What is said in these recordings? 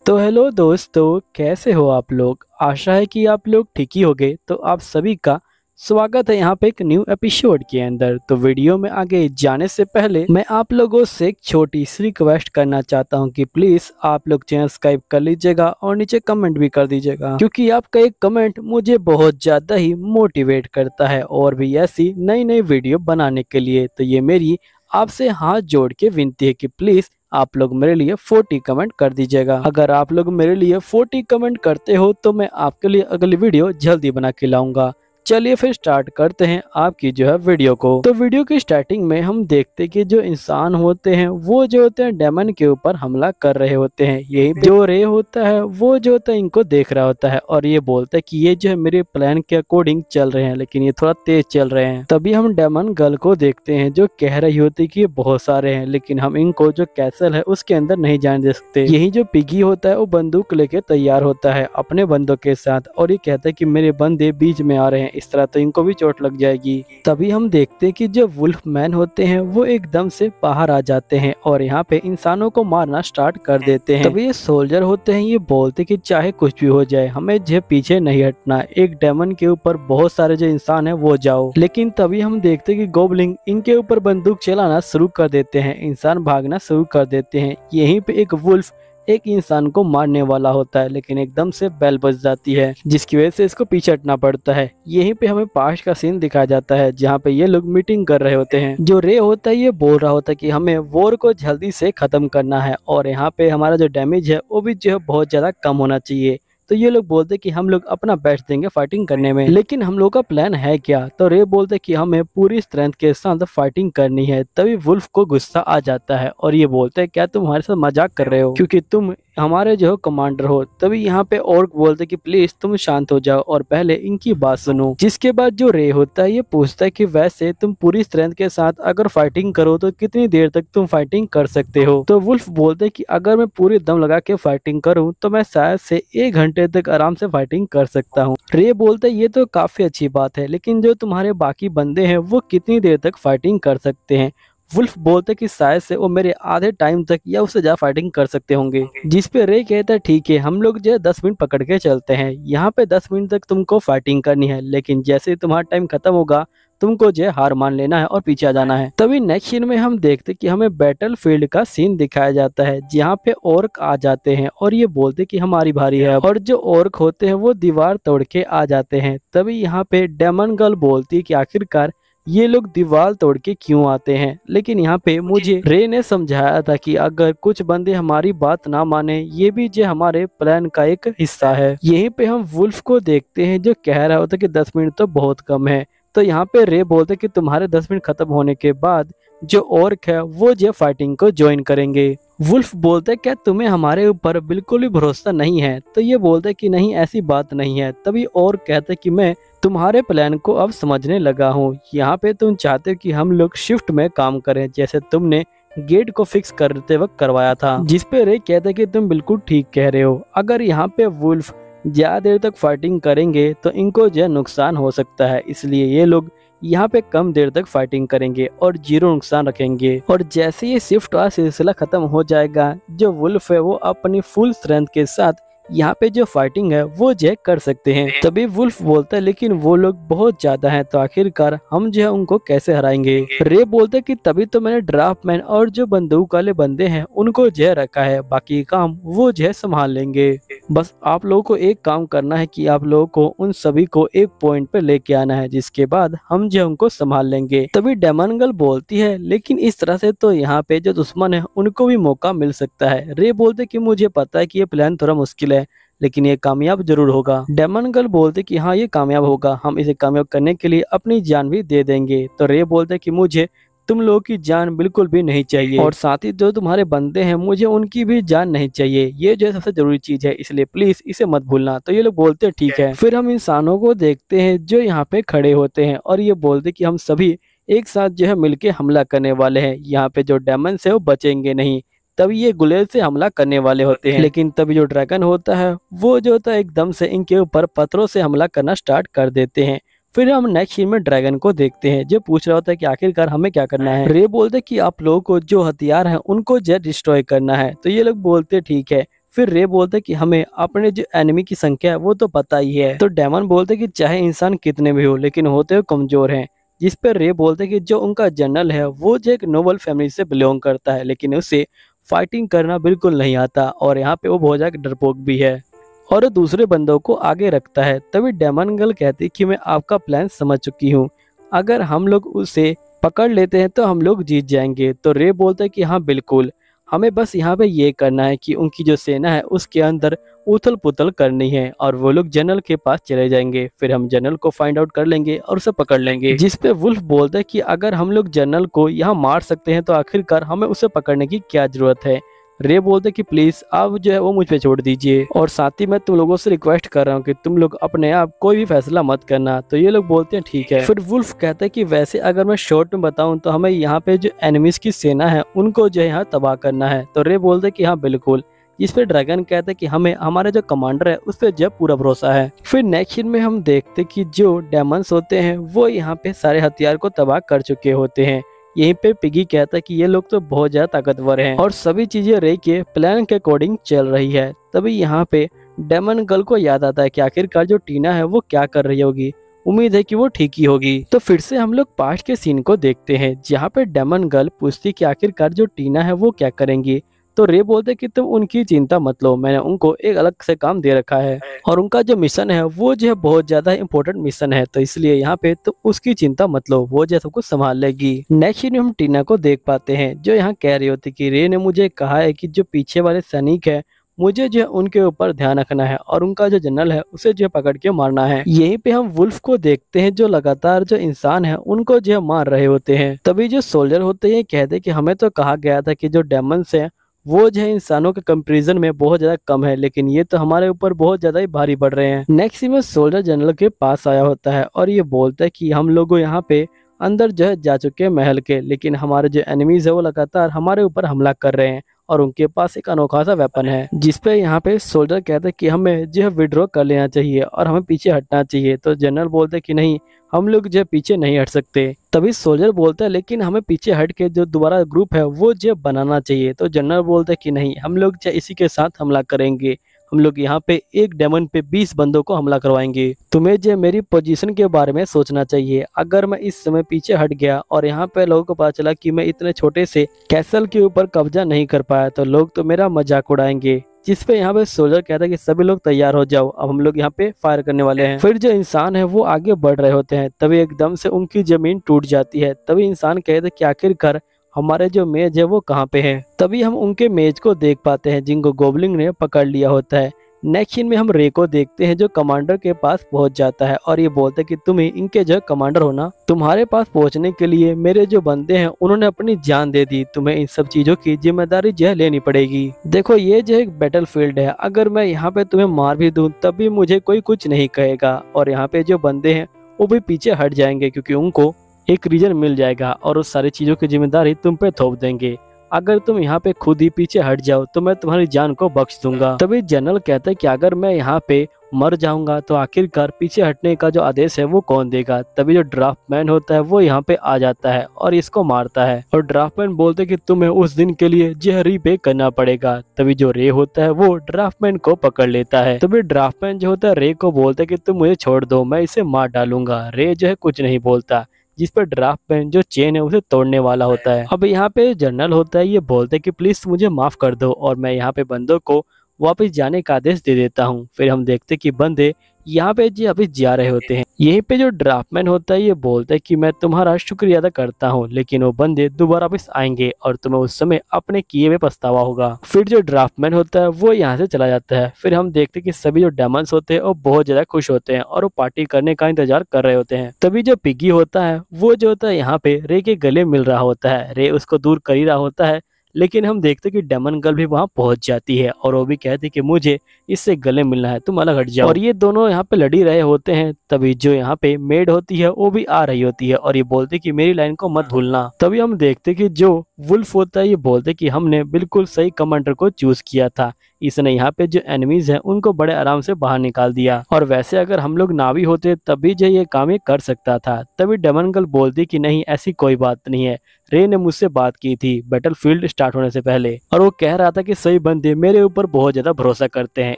तो हेलो दोस्तों, कैसे हो आप लोग। आशा है कि आप लोग ठीक ही होंगे। तो आप सभी का स्वागत है यहाँ पे एक न्यू एपिसोड के अंदर। तो वीडियो में आगे जाने से पहले मैं आप लोगों से एक छोटी सी रिक्वेस्ट करना चाहता हूँ कि प्लीज आप लोग चैनल सब्सक्राइब कर लीजिएगा और नीचे कमेंट भी कर दीजिएगा, क्योंकि आपका एक कमेंट मुझे बहुत ज्यादा ही मोटिवेट करता है और भी ऐसी नई नई वीडियो बनाने के लिए। तो ये मेरी आपसे हाथ जोड़ के विनती है कि प्लीज आप लोग मेरे लिए 40 कमेंट कर दीजिएगा। अगर आप लोग मेरे लिए 40 कमेंट करते हो तो मैं आपके लिए अगली वीडियो जल्दी बना के लाऊंगा। चलिए फिर स्टार्ट करते हैं आपकी जो है वीडियो को। तो वीडियो की स्टार्टिंग में हम देखते हैं कि जो इंसान होते हैं वो जो होते हैं डेमन के ऊपर हमला कर रहे होते हैं। यही जो रे होता है वो जो होता है इनको देख रहा होता है और ये बोलता है कि ये जो है मेरे प्लान के अकॉर्डिंग चल रहे हैं, लेकिन ये थोड़ा तेज चल रहे हैं। तभी हम डेमन गर्ल को देखते हैं जो कह रही होती है कि ये बहुत सारे हैं, लेकिन हम इनको जो कैसल है उसके अंदर नहीं जाने दे सकते। यही जो पिगी होता है वो बंदूक लेके तैयार होता है अपने बंदों के साथ और ये कहता है कि मेरे बंदे बीच में आ रहे हैं, इस तरह तो इनको भी चोट लग जाएगी। तभी हम देखते हैं कि जो वुल्फ मैन होते हैं वो एकदम से बाहर आ जाते हैं और यहाँ पे इंसानों को मारना स्टार्ट कर देते हैं। तभी ये सोल्जर होते हैं, ये बोलते कि चाहे कुछ भी हो जाए हमें जो पीछे नहीं हटना, एक डेमन के ऊपर बहुत सारे जो इंसान है वो जाओ। लेकिन तभी हम देखते हैं कि गोबलिंग इनके ऊपर बंदूक चलाना शुरू कर देते हैं, इंसान भागना शुरू कर देते हैं। यहीं पे एक वुल्फ एक इंसान को मारने वाला होता है, लेकिन एकदम से बेल बज जाती है जिसकी वजह से इसको पीछे हटना पड़ता है। यहीं पे हमें पास्ट का सीन दिखाया जाता है जहाँ पे ये लोग मीटिंग कर रहे होते हैं। जो रे होता है ये बोल रहा होता है कि हमें वॉर को जल्दी से खत्म करना है और यहाँ पे हमारा जो डैमेज है वो भी जो है बहुत ज्यादा कम होना चाहिए। तो ये लोग बोलते कि हम लोग अपना बेस्ट देंगे फाइटिंग करने में, लेकिन हम लोग का प्लान है क्या। तो रे बोलते कि हमें पूरी स्ट्रेंथ के साथ फाइटिंग करनी है। तभी वुल्फ को गुस्सा आ जाता है और ये बोलते हैं क्या तुम हमारे साथ मजाक कर रहे हो, क्योंकि तुम हमारे जो कमांडर हो। तभी यहाँ पे और बोलते कि प्लीज तुम शांत हो जाओ और पहले इनकी बात सुनो। जिसके बाद जो रे होता है ये पूछता है कि वैसे तुम पूरी स्ट्रेंथ के साथ अगर फाइटिंग करो तो कितनी देर तक तुम फाइटिंग कर सकते हो। तो वुल्फ बोलते कि अगर मैं पूरी दम लगा के फाइटिंग करूँ तो मैं शायद से 1 घंटे तक आराम से फाइटिंग कर सकता हूँ। रे बोलते ये तो काफी अच्छी बात है, लेकिन जो तुम्हारे बाकी बंदे हैं वो कितनी देर तक फाइटिंग कर सकते हैं। वुल्फ बोलते कि शायद से वो मेरे आधे टाइम तक या उससे ज्यादा फाइटिंग कर सकते होंगे। जिस पे रे कहता है ठीक है हम लोग जो है 10 मिनट पकड़ के चलते हैं, यहाँ पे 10 मिनट तक तुमको फाइटिंग करनी है, लेकिन जैसे ही तुम्हारा टाइम खत्म होगा तुमको जो है हार मान लेना है और पीछे आ जाना है। तभी नेक्स्ट सीन में हम देखते कि हमें बैटल फील्ड का सीन दिखाया जाता है जहाँ पे ऑर्क आ जाते हैं और ये बोलते कि हमारी बारी है, और जो ऑर्क होते हैं वो दीवार तोड़ के आ जाते हैं। तभी यहाँ पे डेमन गर्ल बोलती है कि आखिरकार ये लोग दीवार तोड़ के क्यों आते हैं। लेकिन यहाँ पे मुझे रे ने समझाया था कि अगर कुछ बंदे हमारी बात ना माने ये भी जो हमारे प्लान का एक हिस्सा है। यहीं पे हम वुल्फ को देखते हैं जो कह रहा होता कि 10 मिनट तो बहुत कम है। तो यहाँ पे रे बोलते कि तुम्हारे 10 मिनट खत्म होने के बाद जो ऑर्क है वो जो फाइटिंग को ज्वाइन करेंगे। वुल्फ बोलते क्या तुम्हें हमारे ऊपर बिल्कुल भी भरोसा नहीं है। तो ये बोलते कि नहीं ऐसी बात नहीं है। तभी और कहते कि मैं तुम्हारे प्लान को अब समझने लगा हूँ। यहाँ पे तुम चाहते हो कि हम लोग शिफ्ट में काम करें जैसे तुमने गेट को फिक्स करते वक्त करवाया था। जिस पे रे कहते कि तुम बिल्कुल ठीक कह रहे हो, अगर यहाँ पे वुल्फ ज्यादा देर तक फाइटिंग करेंगे तो इनको जो नुकसान हो सकता है, इसलिए ये लोग यहाँ पे कम देर तक फाइटिंग करेंगे और 0 नुकसान रखेंगे। और जैसे ये शिफ्ट का सिलसिला खत्म हो जाएगा जो वुल्फ है वो अपनी फुल स्ट्रेंथ के साथ यहाँ पे जो फाइटिंग है वो जो कर सकते हैं। तभी वुल्फ बोलता है लेकिन वो लोग बहुत ज्यादा हैं, तो आखिरकार हम जो है उनको कैसे हराएंगे। रे बोलते कि तभी तो मैंने ड्राफ्टमैन और जो बंदूक वाले बंदे हैं उनको जो रखा है, बाकी काम वो जो संभाल लेंगे। बस आप लोगों को एक काम करना है कि आप लोगों को उन सभी को एक पॉइंट पे लेके आना है, जिसके बाद हम जो उनको संभाल लेंगे। तभी डेमन गर्ल बोलती है लेकिन इस तरह से तो यहाँ पे जो दुश्मन है उनको भी मौका मिल सकता है। रे बोलते कि मुझे पता है कि ये प्लान थोड़ा मुश्किल है लेकिन ये कामयाब जरूर होगा। डेमन गर्ल बोलते कि हाँ ये कामयाब होगा, हम इसे कामयाब करने के लिए अपनी जान भी दे देंगे। तो रे बोलते कि मुझे तुम लोगों की जान बिल्कुल भी नहीं चाहिए और साथ ही जो तुम्हारे बंदे हैं मुझे उनकी भी जान नहीं चाहिए, ये जो है सबसे जरूरी चीज है, इसलिए प्लीज इसे मत भूलना। तो ये लोग बोलते हैं ठीक है। फिर हम इंसानों को देखते हैं जो यहाँ पे खड़े होते हैं और ये बोलते कि हम सभी एक साथ जो है मिलके हमला करने वाले हैं, यहाँ पे जो डेमन है वो बचेंगे नहीं। तभी ये गुलेल से हमला करने वाले होते हैं, लेकिन तभी जो ड्रैगन होता है वो जो होता है एकदम से इनके ऊपर पत्थरों से हमला करना स्टार्ट कर देते हैं। फिर हम नेक्स्ट सीन में ड्रैगन को देखते हैं जो पूछ रहा होता है कि आखिरकार हमें क्या करना है। रे बोलते कि आप लोगों को जो हथियार हैं उनको जो डिस्ट्रॉय करना है। तो ये लोग बोलते ठीक है। फिर रे बोलते कि हमें अपने जो एनिमी की संख्या है वो तो पता ही है। तो डेमन बोलते कि चाहे इंसान कितने भी हो लेकिन होते हुए कमजोर हैं। जिस पर रे बोलते कि जो उनका जनरल है वो जो एक नोबल फैमिली से बिलोंग करता है लेकिन उसे फाइटिंग करना बिल्कुल नहीं आता और यहाँ पे वो बहुत ज्यादा डरपोक भी है और वो दूसरे बंदों को आगे रखता है। तभी डेमन गर्ल कहती कि मैं आपका प्लान समझ चुकी हूँ, अगर हम लोग उसे पकड़ लेते हैं तो हम लोग जीत जाएंगे। तो रे बोलता है कि हाँ बिल्कुल, हमें बस यहाँ पे ये करना है कि उनकी जो सेना है उसके अंदर उथल पुथल करनी है और वो लोग जनरल के पास चले जाएंगे। फिर हम जनरल को फाइंड आउट कर लेंगे और उसे पकड़ लेंगे। जिस पे वुल्फ बोलता है कि अगर हम लोग जनरल को यहाँ मार सकते हैं तो आखिरकार हमें उसे पकड़ने की क्या जरूरत है। रे बोलते कि प्लीज आप जो है वो मुझ पे छोड़ दीजिए और साथ ही मैं तुम लोगों से रिक्वेस्ट कर रहा हूँ कि तुम लोग अपने आप कोई भी फैसला मत करना। तो ये लोग बोलते हैं ठीक है। फिर वुल्फ कहते हैं कि वैसे अगर मैं शॉर्ट में बताऊं तो हमें यहाँ पे जो एनिमीज की सेना है उनको जो है यहाँ तबाह करना है। तो रे बोलते कि हाँ बिल्कुल। जिस पे ड्रैगन कहते हैं कि हमें हमारे जो कमांडर है उस पर जो पूरा भरोसा है। फिर नेक्स्ट सीन में हम देखते कि जो डेमंस होते हैं वो यहाँ पे सारे हथियार को तबाह कर चुके होते हैं। यहीं पे पिगी कहता है कि ये लोग तो बहुत ज्यादा ताकतवर हैं और सभी चीजें रे के प्लान के अकॉर्डिंग चल रही है। तभी यहाँ पे डेमन गर्ल को याद आता है कि आखिरकार जो टीना है वो क्या कर रही होगी, उम्मीद है कि वो ठीक ही होगी। तो फिर से हम लोग पास्ट के सीन को देखते हैं जहाँ पे डेमन गर्ल पूछती कि आखिरकार जो टीना है वो क्या करेंगी। तो रे बोलते कि तुम उनकी चिंता मत लो, मैंने उनको एक अलग से काम दे रखा है और उनका जो मिशन है वो जो है बहुत ज्यादा इंपॉर्टेंट मिशन है, तो इसलिए यहाँ पे तुम उसकी चिंता मत लो, वो जो सब कुछ संभाल लेगी। नेक्स्ट में हम टीना को देख पाते हैं जो यहाँ कह रही होती कि रे ने मुझे कहा है कि जो पीछे वाले सैनिक है मुझे जो है उनके ऊपर ध्यान रखना है और उनका जो जनरल है उसे जो है पकड़ के मारना है। यहीं पे हम वुल्फ को देखते हैं जो लगातार जो इंसान है उनको जो है मार रहे होते हैं। तभी जो सोल्जर होते हैं कहते हैं कि हमें तो कहा गया था कि जो डेमंस है वो जो है इंसानों के कंपैरिजन में बहुत ज्यादा कम है, लेकिन ये तो हमारे ऊपर बहुत ज्यादा ही भारी पड़ रहे हैं। नेक्स्ट में सोल्जर जनरल के पास आया होता है और ये बोलता है कि हम लोग यहाँ पे अंदर जो है जा चुके हैं महल के, लेकिन हमारे जो एनिमीज है वो लगातार हमारे ऊपर हमला कर रहे हैं और उनके पास एक अनोखा सा वेपन है। जिसपे यहाँ पे सोल्जर कहते हैं कि हमें जो है विड्रॉ कर लेना चाहिए और हमें पीछे हटना चाहिए। तो जनरल बोलते हैं कि नहीं, हम लोग जो है पीछे नहीं हट सकते। तभी सोल्जर बोलता है लेकिन हमें पीछे हट के जो दोबारा ग्रुप है वो जो बनाना चाहिए। तो जनरल बोलते हैं कि नहीं, हम लोग जो इसी के साथ हमला करेंगे, हम लोग यहाँ पे एक डेमन पे 20 बंदों को हमला करवाएंगे। तुम्हें जो मेरी पोजीशन के बारे में सोचना चाहिए, अगर मैं इस समय पीछे हट गया और यहाँ पे लोगों को पता चला कि मैं इतने छोटे से कैसल के ऊपर कब्जा नहीं कर पाया तो लोग तो मेरा मजाक उड़ाएंगे। जिस पे यहाँ पे सोल्जर कहता है कि सभी लोग तैयार हो जाओ, अब हम लोग यहाँ पे फायर करने वाले हैं। फिर जो इंसान है वो आगे बढ़ रहे होते हैं, तभी एकदम से उनकी जमीन टूट जाती है। तभी इंसान कहते हैं कि आखिरकार हमारे जो मेज है वो कहाँ पे है। तभी हम उनके मेज को देख पाते हैं जिनको गोबलिन ने पकड़ लिया होता है। नेक्स्ट सीन में हम रे को देखते हैं जो कमांडर के पास पहुंच जाता है और ये बोलते हैं कि तुम ही इनके जो कमांडर हो ना, तुम्हारे पास पहुंचने के लिए मेरे जो बंदे हैं उन्होंने अपनी जान दे दी, तुम्हें इन सब चीजों की जिम्मेदारी जो है लेनी पड़ेगी। देखो ये जो एक बैटल फील्ड है, अगर मैं यहाँ पे तुम्हें मार भी दूं तब भी मुझे कोई कुछ नहीं कहेगा और यहाँ पे जो बंदे हैं वो भी पीछे हट जाएंगे क्योंकि उनको एक रीजन मिल जाएगा और उस सारी चीजों की जिम्मेदारी तुम पे थोप देंगे। अगर तुम यहाँ पे खुद ही पीछे हट जाओ तो मैं तुम्हारी जान को बख्श दूंगा। तभी जनरल कहता है कि अगर मैं यहाँ पे मर जाऊंगा तो आखिरकार पीछे हटने का जो आदेश है वो कौन देगा। तभी जो ड्राफ्टमैन होता है वो यहाँ पे आ जाता है और इसको मारता है और ड्राफ्टमैन बोलते हैं कि तुम्हें उस दिन के लिए जहरी पे करना पड़ेगा। तभी जो रे होता है वो ड्राफ्टमैन को पकड़ लेता है। तभी ड्राफ्टमैन जो होता है रे को बोलता है कि तुम मुझे छोड़ दो, मैं इसे मार डालूंगा। रे जो है कुछ नहीं बोलता, जिस पर ड्राफ्टमैन जो चेन है उसे तोड़ने वाला होता है। अब यहाँ पे जनरल होता है, ये बोलते हैं कि प्लीज मुझे माफ कर दो और मैं यहाँ पे बंदों को वापस जाने का आदेश दे देता हूँ। फिर हम देखते कि बंदे यहाँ पे जी अभी जा रहे होते हैं। यहीं पे जो ड्राफ्टमैन होता है ये बोलता है कि मैं तुम्हारा शुक्रिया अदा करता हूँ, लेकिन वो बंदे दोबारा वापस आएंगे और तुम्हें उस समय अपने किए हुए पछतावा होगा। फिर जो ड्राफ्टमैन होता है वो यहाँ से चला जाता है। फिर हम देखते कि सभी जो डेमंस होते हैं वो बहुत ज्यादा खुश होते हैं और वो पार्टी करने का इंतजार कर रहे होते हैं। तभी जो पिगी होता है वो जो होता है यहाँ पे रे के गले मिल रहा होता है। रे उसको दूर कर ही रहा होता है, लेकिन हम देखते कि डेमन गर्ल भी वहां पहुंच जाती है और वो भी कहती कि मुझे इससे गले मिलना है, तुम अलग हट जाओ। और ये दोनों यहाँ पे लड़ी रहे होते हैं। तभी जो यहाँ पे मेड होती है वो भी आ रही होती है और ये बोलते कि मेरी लाइन को मत भूलना। तभी हम देखते कि जो वुल्फ होता है ये बोलते कि हमने बिल्कुल सही कमांडर को चूज किया था, इसने यहाँ पे जो एनिमीज हैं उनको बड़े आराम से बाहर निकाल दिया। और वैसे अगर हम लोग नावी होते तभी जो ये काम ये कर सकता था। तभी डेमन गर्ल बोलती कि नहीं ऐसी कोई बात नहीं है, रे ने मुझसे बात की थी बैटलफील्ड स्टार्ट होने से पहले, और वो कह रहा था कि सही बंदे मेरे ऊपर बहुत ज्यादा भरोसा करते हैं,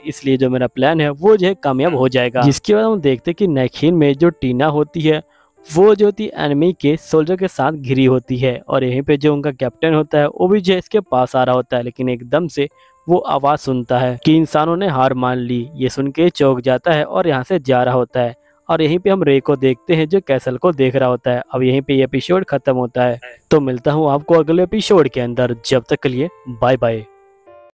इसलिए जो मेरा प्लान है वो जो है कामयाब हो जाएगा। जिसके बाद हम देखते कि नैखीन में जो टीना होती है वो जो थी एनिमी के सोल्जर के साथ घिरी होती है, और यहीं पे जो उनका कैप्टन होता है वो भी जो है इसके पास आ रहा होता है। लेकिन एकदम से वो आवाज सुनता है कि इंसानों ने हार मान ली। ये सुन के चौंक जाता है और यहाँ से जा रहा होता है। और यहीं पे हम रे को देखते हैं जो कैसल को देख रहा होता है। अब यहीं पे ये एपिसोड खत्म होता है। तो मिलता हूँ आपको अगले एपिसोड के अंदर, जब तक के लिए बाय बाय।